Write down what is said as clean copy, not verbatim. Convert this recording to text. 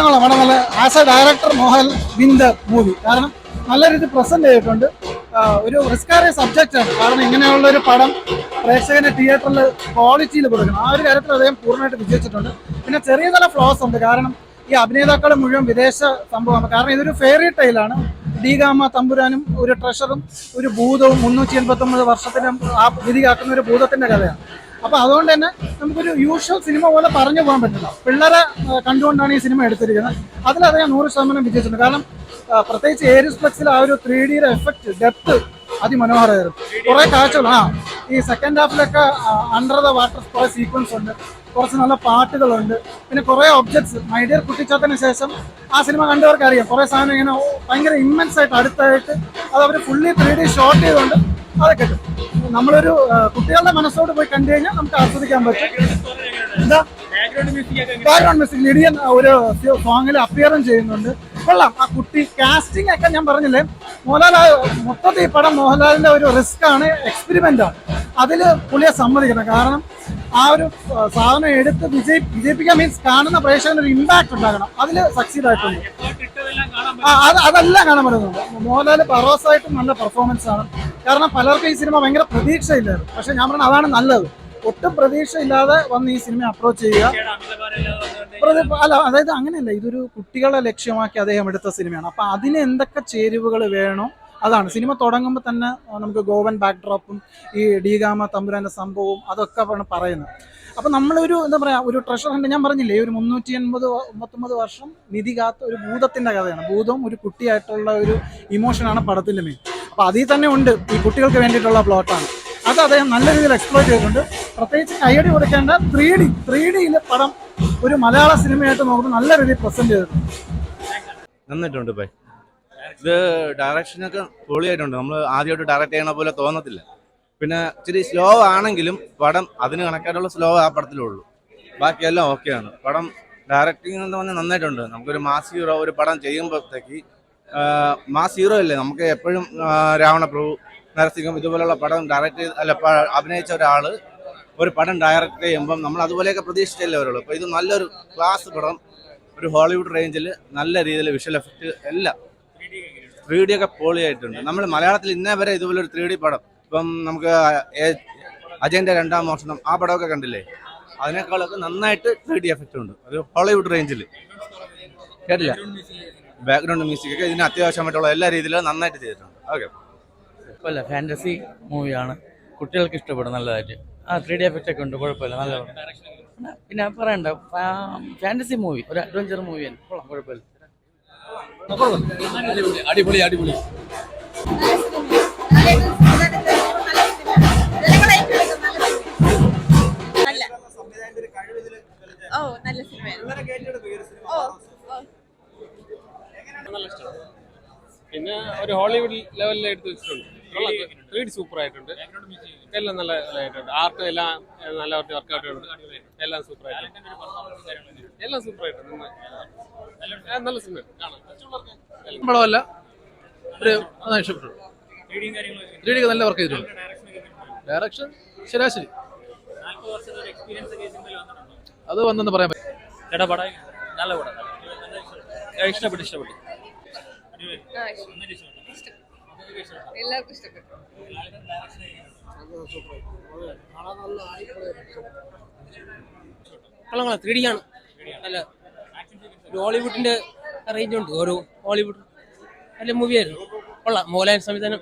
കൊള്ളാം വളരെ നല്ല. As a director Mohan win the movie. കാരണം നല്ല രീതിയിൽ പ്രസന്റ് ചെയ്തിട്ടുണ്ട്. ഒരു റിസ്കേറിയ സബ്ജക്റ്റാണ്. കാരണം ഇങ്ങനെയുള്ള ഒരു പടം പ്രേക്ഷകന് തിയേറ്ററിൽ ക്വാളിറ്റിയിൽ കൊടുക്കണം. ആ ഒരു കാര്യത്തിൽ അദ്ദേഹം പൂർണ്ണമായിട്ട് വിജയിച്ചിട്ടുണ്ട്. പിന്നെ ചെറിയ ചില ഫ്ലോസ് ഉണ്ട്. കാരണം ഈ അഭിനേതാക്കൾ മുഴുവൻ വിദേശ സംഭവമാണ്. കാരണം ഇതൊരു ഫെയറി ടൈലാണ്. ഡീഗാമ തമ്പുരാനും ഒരു ട്രഷറും ഒരു ഭൂതവും 389 വർഷത്തിന് ആ വിധി കാക്കുന്ന ഒരു ഭൂതത്തിന്റെ കഥയാണ്. അപ്പൊ അതുകൊണ്ട് തന്നെ നമുക്കൊരു യൂഷ്വൽ സിനിമ പോലെ പറഞ്ഞു പോകാൻ പറ്റില്ല. പിള്ളേരെ കണ്ടുകൊണ്ടാണ് ഈ സിനിമ എടുത്തിരിക്കുന്നത്. അതിൽ അദ്ദേഹം 100% വിജയിച്ചിട്ടുണ്ട്. കാരണം പ്രത്യേകിച്ച് ഏരിയസ് ഫ്ലെക്സിൽ ആ ഒരു 3D എഫക്റ്റ് ഡെപ്ത് അതിമനോഹരമായിരുന്നു. കുറെ കാഴ്ചകൾ ഈ സെക്കൻഡ് ഹാഫിലൊക്കെ അണ്ടർ ദ വാട്ടർ കുറെ സീക്വൻസ് ഉണ്ട്, കുറച്ച് നല്ല പാട്ടുകളുണ്ട്, പിന്നെ കുറെ ഒബ്ജക്ട്സ്. മൈഡിയർ കുട്ടിച്ചാത്തന് ശേഷം ആ സിനിമ കണ്ടവർക്ക് അറിയാം, കുറെ സാധനം ഇങ്ങനെ ഭയങ്കര ഇമ്മൻസ് ആയിട്ട് അടുത്തായിട്ട് അത് അവർ ഫുള്ളി 3D ഷോട്ട് ചെയ്തുകൊണ്ട് അതൊക്കെ കിട്ടും. നമ്മളൊരു കുട്ടികളുടെ മനസ്സോട് പോയി കണ്ടു കഴിഞ്ഞാൽ നമുക്ക് ആസ്വദിക്കാൻ പറ്റും. എന്താ ബാക്ക്ഗ്രൗണ്ട് മ്യൂസിക് ലിഡിയൻ ഒരു സോങ്ങിൽ അപ്പിയറും ചെയ്യുന്നുണ്ട്. കൊള്ളാം. ആ കുട്ടി കാസ്റ്റിംഗ് ഒക്കെ ഞാൻ പറഞ്ഞില്ലേ, മോഹൻലാൽ മൊത്തത്തിൽ ഈ പടം മോഹൻലാലിന്റെ ഒരു റിസ്ക് ആണ്, എക്സ്പെരിമെന്റ് ആണ്. അതിൽ പുള്ളിയെ സമ്മതിക്കണം. കാരണം ആ ഒരു സാധനം എടുത്ത് വിജയിപ്പിക്കാൻ മീൻസ് കാണുന്ന പ്രേക്ഷകന് ഒരു ഇമ്പാക്ട് ഉണ്ടാകണം. അതിൽ സക്സീഡ് ആയിട്ടുണ്ട്. അതെല്ലാം കാണാൻ പറ്റുന്നുണ്ട്. മോഹൻലാൽ പറോസായിട്ടും നല്ല പെർഫോമൻസ് ആണ്. കാരണം പലർക്കും ഈ സിനിമ ഭയങ്കര പ്രതീക്ഷയില്ലായിരുന്നു. പക്ഷെ ഞാൻ പറഞ്ഞ അതാണ് നല്ലത്. ഒട്ടും പ്രതീക്ഷയില്ലാതെ വന്ന് ഈ സിനിമ അപ്രോച്ച് ചെയ്യുക. അല്ല, അതായത് അങ്ങനെയല്ല, ഇതൊരു കുട്ടികളെ ലക്ഷ്യമാക്കി അദ്ദേഹം എടുത്ത സിനിമയാണ്. അപ്പൊ അതിന് എന്തൊക്കെ ചേരുവകൾ വേണോ അതാണ്. സിനിമ തുടങ്ങുമ്പോൾ തന്നെ നമുക്ക് ഗോവൻ ബാക്ക്ഡ്രോപ്പും ഈ ഡീഗാമ തമ്പുരാന്റെ സംഭവവും അതൊക്കെ പറയുന്നത്. അപ്പൊ നമ്മളൊരു എന്താ പറയാ, ഒരു ട്രഷർ ഹണ്ട് ഞാൻ പറഞ്ഞില്ലേ, ഒരു 389 വർഷം നിധി കാത്ത ഒരു ഭൂതത്തിന്റെ കഥയാണ്. ഭൂതവും ഒരു കുട്ടിയായിട്ടുള്ള ഒരു ഇമോഷനാണ് പടത്തിന്റെ മെയിൻ. അപ്പൊ അതിൽ തന്നെ ഉണ്ട് ഈ കുട്ടികൾക്ക് വേണ്ടിയിട്ടുള്ള പ്ലോട്ടാണ്. അത് അദ്ദേഹം നല്ല രീതിയിൽ എക്സ്പ്ലോർ ചെയ്തിട്ടുണ്ട്. പ്രത്യേകിച്ച് കയ്യടി കൊടുക്കേണ്ട 3Dയിൽ പടം ഒരു മലയാള സിനിമയായിട്ട് നോക്കുമ്പോൾ നല്ല രീതിയിൽ പ്രസന്റ് ചെയ്തിട്ടുണ്ട്. നന്നായിട്ടുണ്ട്. ഇത് ഡയറക്ഷനൊക്കെ പൊളിയായിട്ടുണ്ട്. നമ്മൾ ആദ്യമായിട്ട് ഡയറക്റ്റ് ചെയ്യണ പോലെ തോന്നത്തില്ല. പിന്നെ ഇച്ചിരി സ്ലോ ആണെങ്കിലും പടം അതിന് കണക്കായിട്ടുള്ള സ്ലോ ആ പടത്തിലുള്ളൂ. ബാക്കിയെല്ലാം ഓക്കെയാണ്. പടം ഡയറക്ടിങ് എന്ന് പറഞ്ഞാൽ നന്നായിട്ടുണ്ട്. നമുക്കൊരു മാസ് ഹീറോ ഒരു പടം ചെയ്യുമ്പോഴത്തേക്ക് മാസ് ഹീറോ അല്ലേ, നമുക്ക് എപ്പോഴും രാവണപ്രഭു, നരസിംഹം ഇതുപോലുള്ള പടം ഡയറക്റ്റ് അഭിനയിച്ച ഒരാൾ ഒരു പടം ഡയറക്റ്റ് ചെയ്യുമ്പം നമ്മൾ അതുപോലെയൊക്കെ പ്രതീക്ഷിച്ചല്ലേ വരുള്ളൂ. അപ്പോൾ ഇത് നല്ലൊരു ക്ലാസ് പടം, ഒരു ഹോളിവുഡ് റേഞ്ചിൽ നല്ല രീതിയിൽ വിഷ്വൽ എഫക്റ്റ് എല്ലാം 3D ഒക്കെ പൊളിയായിട്ടുണ്ട്. നമ്മൾ മലയാളത്തിൽ ഇന്നേ വരെ ഇതുപോലൊരു 3D പടം ഇപ്പം നമുക്ക് അജയന്റെ 2ാം മോഷണം ആ പടമൊക്കെ കണ്ടില്ലേ, അതിനേക്കാളൊക്കെ നന്നായിട്ട് 3D എഫക്റ്റ് ഉണ്ട്. ഒരു ഹോളിവുഡ് റേഞ്ചിൽ. കേട്ടില്ല, ബാക്ക്ഗ്രൗണ്ട് മ്യൂസിക് ഒക്കെ ഇതിന് അത്യാവശ്യമായിട്ടുള്ള എല്ലാ രീതിയിലും നന്നായിട്ട് ചെയ്തിട്ടുണ്ട്. ഓക്കെ, കുഴപ്പമില്ല. ഫാന്റസി മൂവിയാണ്, കുട്ടികൾക്ക് ഇഷ്ടപ്പെടും നല്ലതായിട്ട്. 3D എഫക്റ്റ് ഒക്കെ ഉണ്ട്, കുഴപ്പമില്ല, നല്ല. പിന്നെ പറയണ്ട, ഫാന്റസി മൂവി, ഒരു അഡ്വഞ്ചർ മൂവിയാണ്. കൊള്ളാം, കുഴപ്പമില്ല. അടിപൊളി അടിപൊളി. നല്ല സിനിമയാണ്. പിന്നെ ഒരു ഹോളിവുഡ് ലെവലിൽ എടുത്ത് വെച്ചിട്ടുണ്ട്. 3D സൂപ്പർ ആയിട്ടുണ്ട്. എല്ലാം നല്ലതായിട്ടുണ്ട്. ആർട്ട് എല്ലാം നല്ല വർക്കൗട്ട് ഉണ്ട്. എല്ലാം സൂപ്പർ ആയിട്ടുണ്ട്. എല്ലാം സൂപ്പർ ആയിട്ടുണ്ട്. നല്ല സിനിമ പടമല്ല, ഒരു ഇഷ്ടപ്പെട്ടു. 3D നല്ല വർക്ക് ചെയ്തിട്ടുണ്ട്. ഡയറക്ഷൻ ശരാശരി, അത് വന്നെന്ന് പറയാൻ പറ്റും. ചേട്ടാ പടം നല്ല പടം, ഇഷ്ടപ്പെട്ടു. എല്ലാവർക്കും ഇഷ്ടപ്പെട്ടു. കൊള്ളാം. 3D ആണ്. നല്ല ഒരു ഹോളിവുഡിന്റെ റേഞ്ച് ഉണ്ട്. ഒരു ഹോളിവുഡ് നല്ല മൂവിയായിരുന്നു. കൊള്ളാം. മോഹൻലാൽ സംവിധാനം